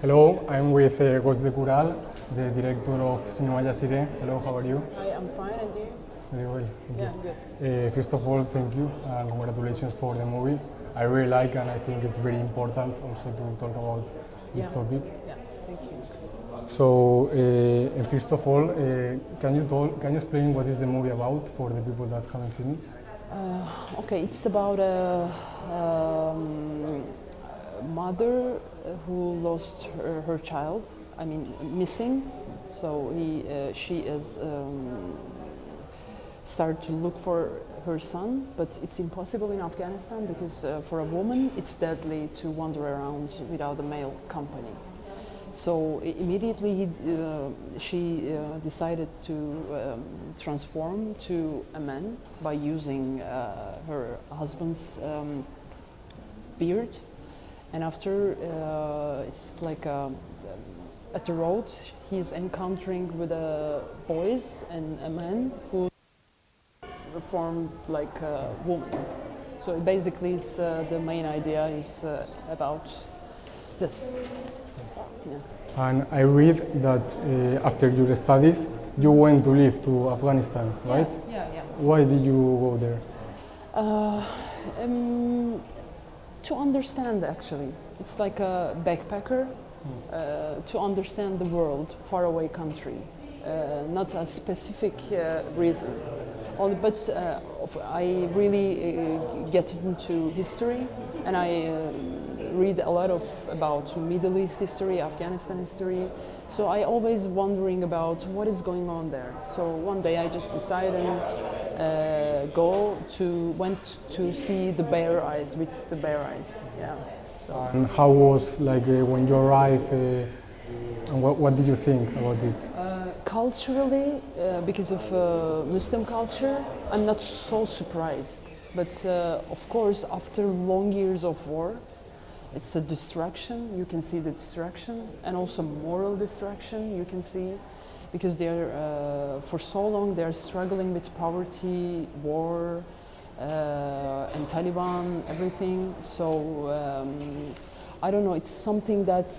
Hello, I'm with Gözde Kural, the director of Cinema Jazireh. Hello, how are you? Hi, I'm fine, and you? Very well. Yeah, good. First of all, thank you and congratulations for the movie. I really like and I think it's very important also to talk about this topic. Yeah, thank you. So, and first of all, can you explain what is the movie about for the people that haven't seen it? Okay, it's about a mother who lost her child. I mean, missing. So she is started to look for her son, but it's impossible in Afghanistan because for a woman it's deadly to wander around without a male company. So immediately she decided to transform to a man by using her husband's beard. And after it's like at the road he's encountering with boys and a man who formed like a woman. So basically it's the main idea is about this. Yeah. And I read that after your studies, you went to live to Afghanistan, right? Yeah. Why did you go there? To understand, actually. It's like a backpacker to understand the world, faraway country. Not a specific reason. But I really get into history, and I read a lot about Middle East history, Afghanistan history. So I always wondering about what is going on there. So one day I just decided went to see the bare eyes with the bare eyes. Yeah. So. And how was like when you arrived? And what did you think about it? Culturally, because of Muslim culture, I'm not so surprised. But of course, after long years of war, it's a destruction. You can see the destruction, and also moral destruction. You can see, because they are for so long they are struggling with poverty, war, and Taliban, everything. So. I don't know, it's something that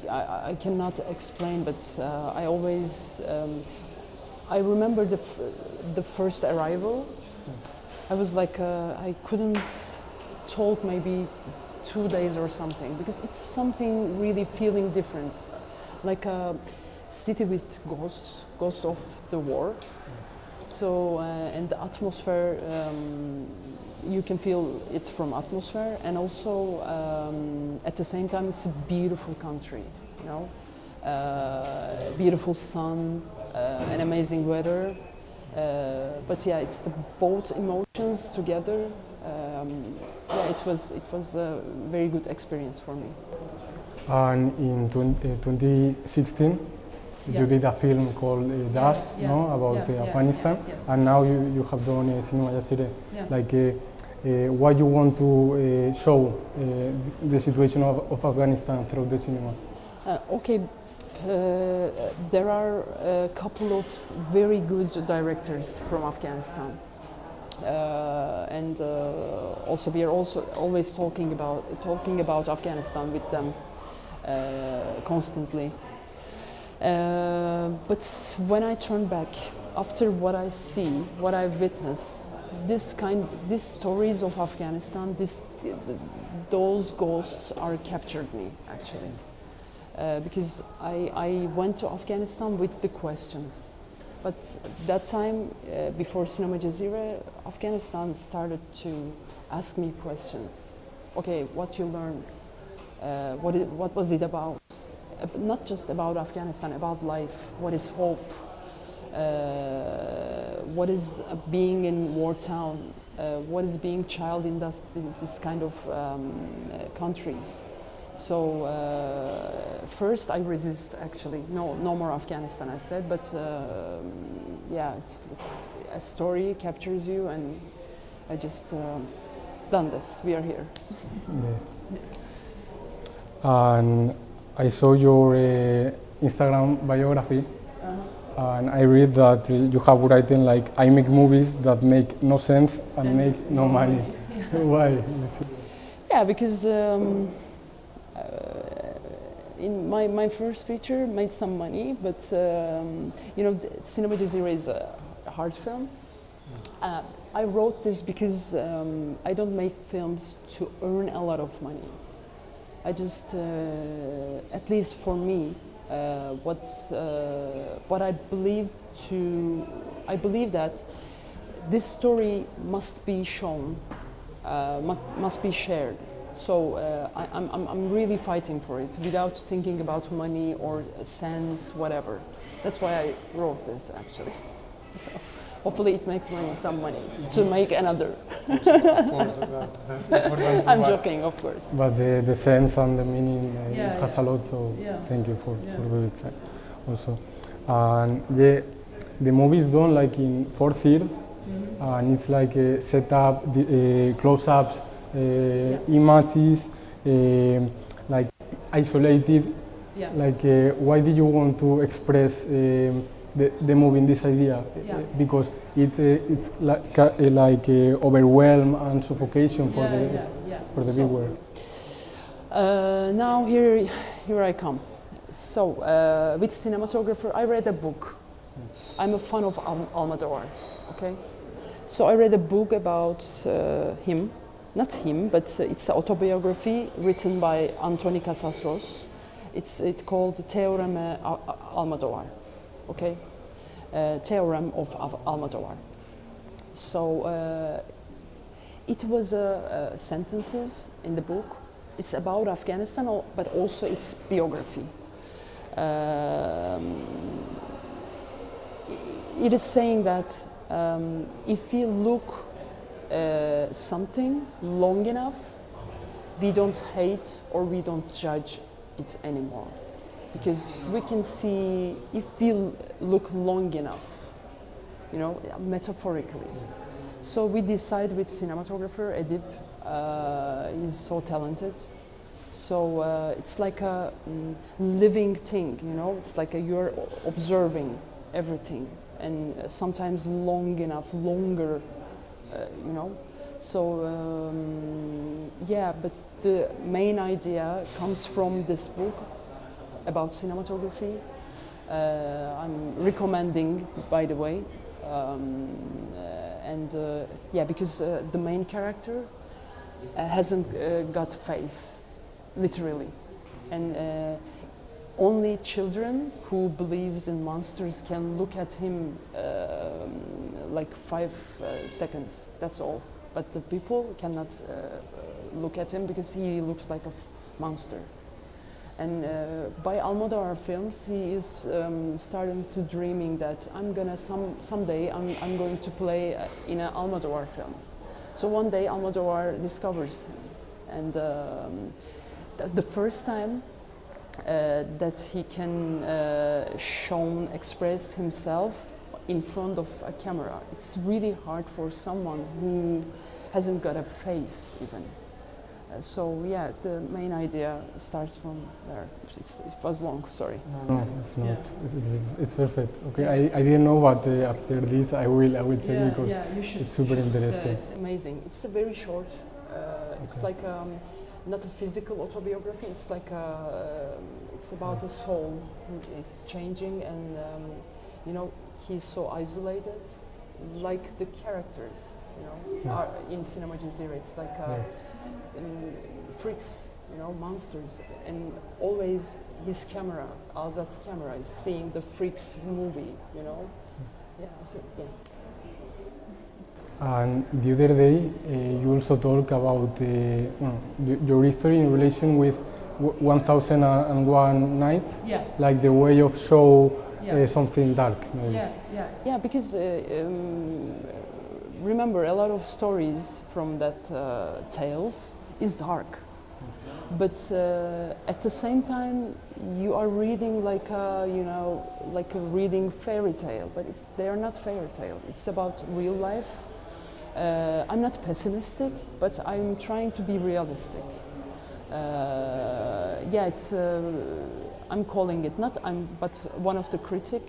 I cannot explain, but I always, I remember the first arrival. I was like, I couldn't talk maybe 2 days or something, because it's something really feeling different. Like a city with ghosts of the war. So, and the atmosphere, you can feel it from atmosphere, and also at the same time it's a beautiful country, you know, beautiful sun, and amazing weather. But yeah, it's the both emotions together. Yeah, it was a very good experience for me. And in 2016, you did a film called Dust, no, about Afghanistan, and now you have done Cinema Jazireh. Like, what you want to show the situation of Afghanistan through the cinema? Okay, there are a couple of very good directors from Afghanistan, and also we are also always talking about Afghanistan with them constantly. But when I turn back after what I see, what I witness, these stories of Afghanistan, those ghosts are captured me actually, because I went to Afghanistan with the questions, but that time before Cinema Jazireh, Afghanistan started to ask me questions. Okay, what you learned, what was it about? Not just about Afghanistan, about life. What is hope? What is being in war town? What is being child in this kind of countries? So first I resist actually. No more Afghanistan, I said. But yeah, it's a story captures you, and I just done this. We are here. And I saw your Instagram biography. And I read that you have written like, I make movies that make no sense and make no money. Why? Yeah, because in my first feature made some money, but you know, Cinema Jazireh is a hard film. I wrote this because I don't make films to earn a lot of money. I just, at least for me, what I believe I believe that this story must be shown, must be shared. So I'm really fighting for it without thinking about money or sense, whatever. That's why I wrote this, actually. So hopefully it makes some money to make another. Of course, that's important. I'm joking, of course. But the sense and the meaning it has a lot, so thank you for doing it also. And the movie is done like in 4:3, and it's like a setup, close-ups, images, like isolated. Like, why did you want to express the movie in this idea? Because it's like overwhelm and suffocation for the viewer. Now here I come. So with cinematographer, I read a book. I'm a fan of Almodovar. Okay, so I read a book about him. Not him, but it's an autobiography written by Antoni Casasros. It's called Theorem Almodovar. Okay, Theorem of Almodovar. So it was sentences in the book. It's about Afghanistan, but also its biography. It is saying that if we look something long enough, we don't hate or we don't judge it anymore, because we can see if we look long enough, you know, metaphorically. So we decide with cinematographer Edip, he's so talented. So it's like a living thing, you know. It's like you're observing everything, and sometimes long enough, longer, you know. So yeah, but the main idea comes from this book about cinematography. I'm recommending, by the way, and yeah, because the main character hasn't got face, literally, and only children who believes in monsters can look at him like 5 seconds. That's all. But the people cannot look at him because he looks like a monster. And by Almodovar films, he is starting to dreaming that I'm gonna someday I'm going to play in an Almodovar film. So one day Almodovar discovers him, and the first time that he can express himself in front of a camera, it's really hard for someone who hasn't got a face even. So yeah, the main idea starts from there. It was long, sorry. No, it's not. It's perfect. Okay, I didn't know, but after this I will check, because you should. It's super interesting. It's amazing. It's a very short. It's like not a physical autobiography. It's like it's about a soul. It's changing, and you know, he's so isolated, like the characters, you know, are in Cinema Jazireh. It's like freaks, you know, monsters, and always his camera, Azat's camera, is seeing the freaks movie, you know. Yeah, so, yeah. And the other day, you also talk about your history in relation with 1001 Nights, like the way of show something dark. Maybe. Yeah, because remember, a lot of stories from that tales is dark, but at the same time you are reading like a reading fairy tale, but they are not fairy tale. It's about real life. I'm not pessimistic, but I'm trying to be realistic. Yeah, it's I'm calling it but one of the critic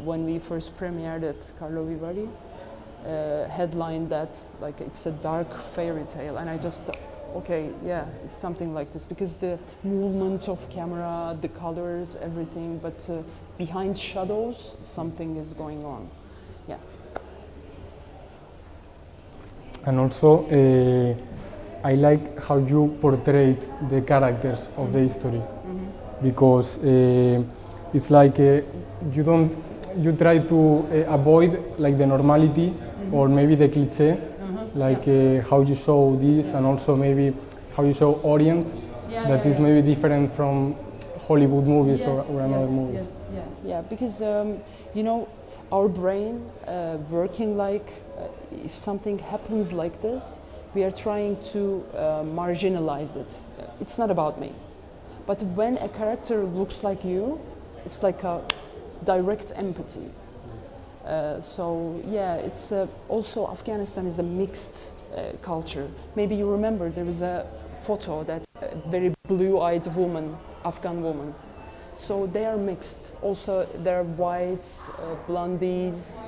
when we first premiered at Carlo Vivari headlined that like it's a dark fairy tale, and I just okay, yeah, it's something like this, because the movements of camera, the colors, everything, but behind shadows, something is going on. Yeah. And also, I like how you portrayed the characters of the history, because it's like you try to avoid like the normality or maybe the cliché, like how you show this, and also maybe how you show Orient, that is maybe different from Hollywood movies or another movies. Yeah, because you know, our brain working like if something happens like this, we are trying to marginalize it. It's not about me. But when a character looks like you, it's like a direct empathy. So yeah, it's also Afghanistan is a mixed culture. Maybe you remember there was a photo that a very blue-eyed woman, Afghan woman. So they are mixed. Also there are whites, blondies,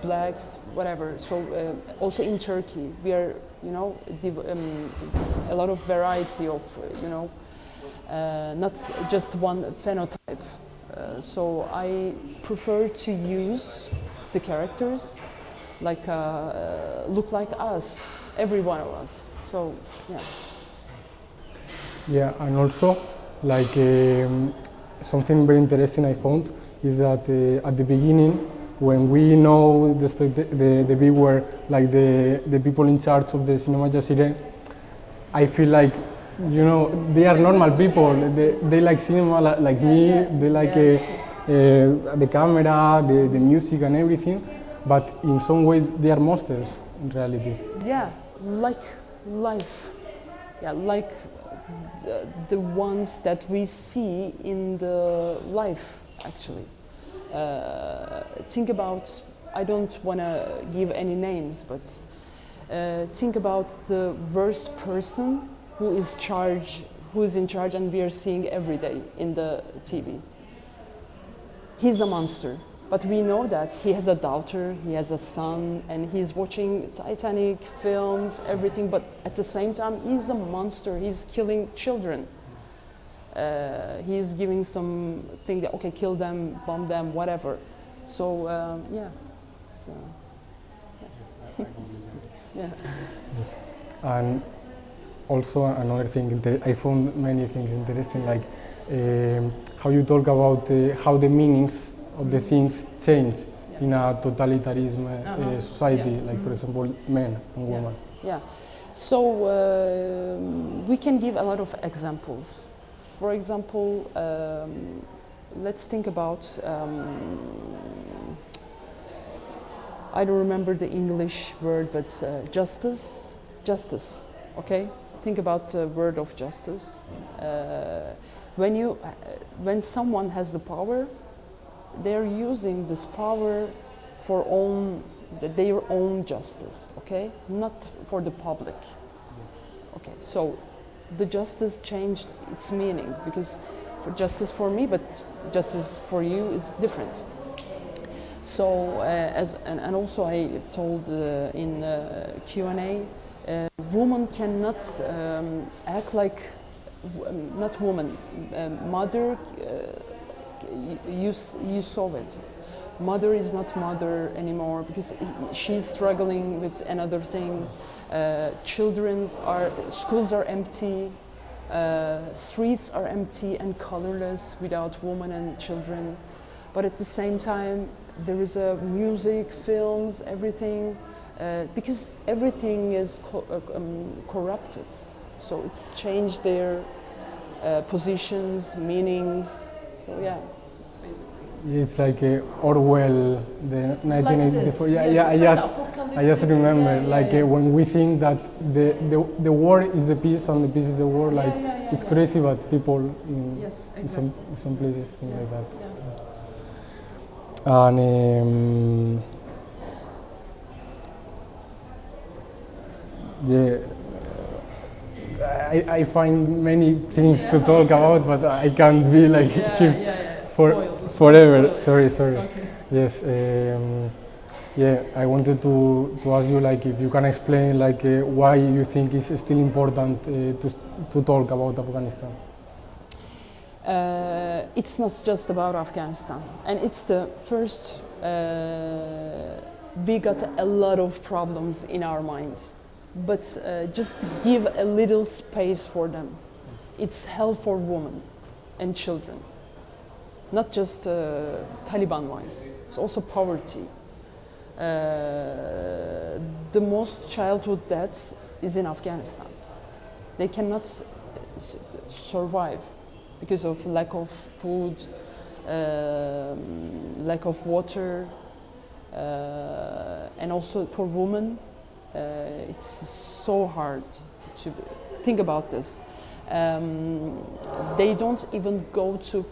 blacks, whatever. So also in Turkey, we are, you know, a lot of variety of, you know, not just one phenotype. So I prefer to use the characters like look like us, every one of us. So yeah. Yeah, and also like something very interesting I found is that at the beginning, when we know the viewer, like the people in charge of the Cinema Jazireh, I feel like, you know, they are normal people. They like cinema like me. They like the camera, the music and everything. But in some way, they are monsters in reality. Yeah, like life. Yeah, like the ones that we see in the life, actually. Think about, I don't want to give any names, but think about the worst person who is in charge and we are seeing every day in the TV. He's a monster, but we know that he has a daughter, he has a son, and he's watching Titanic films, everything, but at the same time, he's a monster, he's killing children. He's giving something that, okay, kill them, bomb them, whatever. So, yeah. So, yeah. Yeah. Yes. And also another thing, I found many things interesting, like how you talk about how the meanings of the things change in a totalitarian society, like for example, men and women. Yeah. So we can give a lot of examples. For example, let's think about, I don't remember the English word, but justice, okay? Think about the word of justice. When someone has the power, they're using this power for their own justice, okay? Not for the public. Okay, so the justice changed its meaning, because for justice for me, but justice for you is different. So, and also I told in Q&A, woman cannot act like, not woman, mother, you saw it. Mother is not mother anymore because she's struggling with another thing. Schools are empty, streets are empty and colorless without women and children. But at the same time, there is music, films, everything, because everything is corrupted. So it's changed their positions, meanings. So yeah. It's like Orwell, the 1984. Like I just remember, when we think that the war is the peace and the peace is the war, it's crazy, but people in some places think like that. Yeah. And I find many things to talk about, but I can't be like here forever. Sorry. Okay. Yes. yeah, I wanted to ask you like if you can explain like why you think it's still important to talk about Afghanistan. It's not just about Afghanistan, and it's the first. We got a lot of problems in our minds, but just give a little space for them. It's hell for women and children, not just Taliban-wise. It's also poverty. The most childhood deaths is in Afghanistan. They cannot survive because of lack of food, lack of water, and also for women, it's so hard to think about this. They don't even go to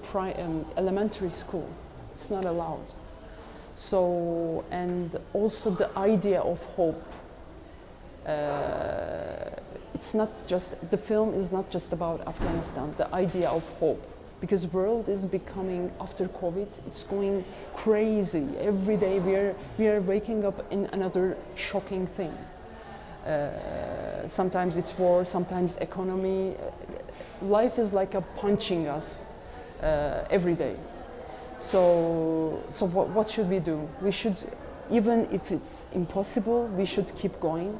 elementary school. It's not allowed. So, and also the idea of hope. It's not just, the film is not just about Afghanistan, the idea of hope. Because the world is becoming, after COVID, it's going crazy. Every day we are waking up in another shocking thing. Sometimes it's war, sometimes economy. Life is like a punching us every day. So what should we do? We should, even if it's impossible, we should keep going.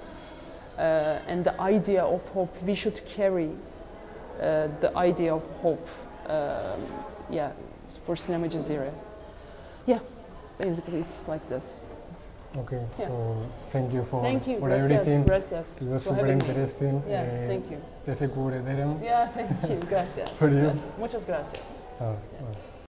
And the idea of hope, we should carry the idea of hope. Yeah, for Cinema Jazireh. Yeah, basically it's like this. Okay, yeah. So thank you for gracias, everything. Gracias. It was super interesting. Yeah, thank you. Te se cubre, Yeah, thank you, gracias. For you. Muchas gracias. Well.